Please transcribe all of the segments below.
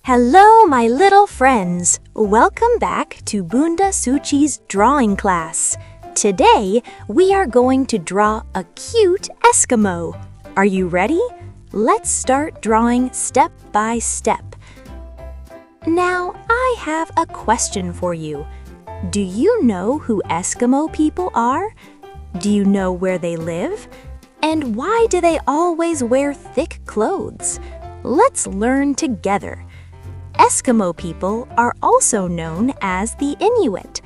Hello, my little friends. Welcome back to Bunda Suci's drawing class. Today, we are going to draw a cute Eskimo. Are you ready? Let's start drawing step by step. Now, I have a question for you. Do you know who Eskimo people are? Do you know where they live? And why do they always wear thick clothes? Let's learn together. Eskimo people are also known as the Inuit.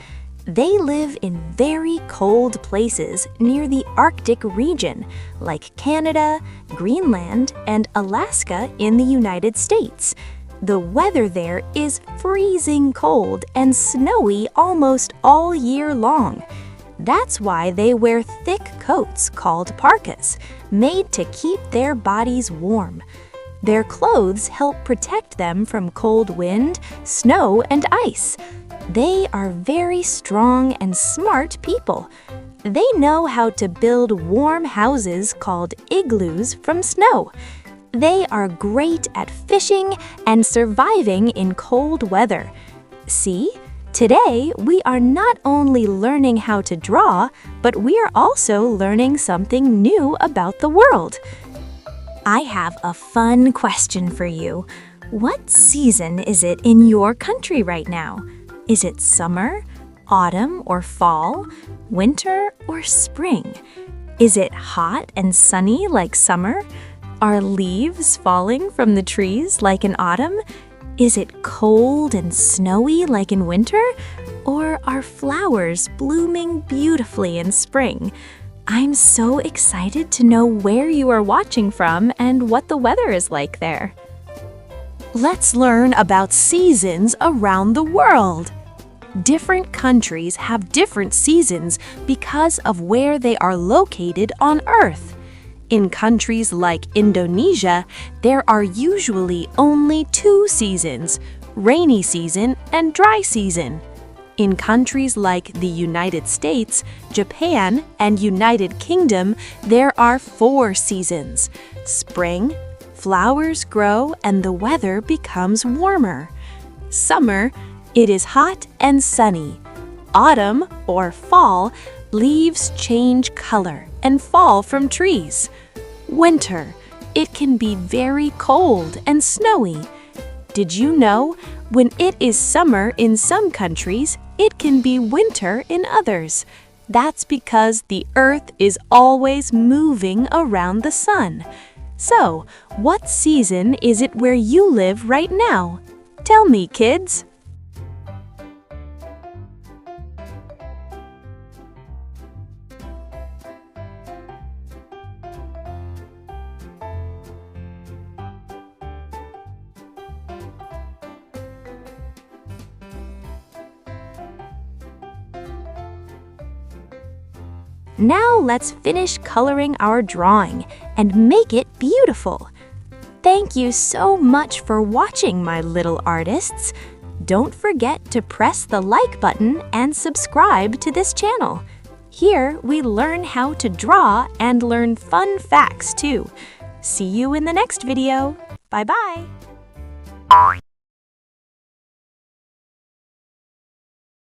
They live in very cold places near the Arctic region, like Canada, Greenland, and Alaska in the United States. The weather there is freezing cold and snowy almost all year long. That's why they wear thick coats called parkas, made to keep their bodies warm. Their clothes help protect them from cold wind, snow, and ice. They are very strong and smart people. They know how to build warm houses called igloos from snow. They are great at fishing and surviving in cold weather. See, today we are not only learning how to draw, but we are also learning something new about the world. I have a fun question for you. What season is it in your country right now? Is it summer, autumn, or fall, winter, or spring? Is it hot and sunny like summer? Are leaves falling from the trees like in autumn? Is it cold and snowy like in winter? Or are flowers blooming beautifully in spring? I'm so excited to know where you are watching from and what the weather is like there. Let's learn about seasons around the world. Different countries have different seasons because of where they are located on Earth. In countries like Indonesia, there are usually only two seasons, rainy season and dry season. In countries like the United States, Japan, and United Kingdom, there are 4 seasons. Spring, flowers grow and the weather becomes warmer. Summer, it is hot and sunny. Autumn, or fall, leaves change color and fall from trees. Winter, it can be very cold and snowy. Did you know, when it is summer in some countries, it can be winter in others. That's because the Earth is always moving around the sun. So, what season is it where you live right now? Tell me, kids. Now let's finish coloring our drawing and make it beautiful. Thank you so much for watching, my little artists. Don't forget to press the like button and subscribe to this channel. Here we learn how to draw and learn fun facts too. See you in the next video. Bye-bye.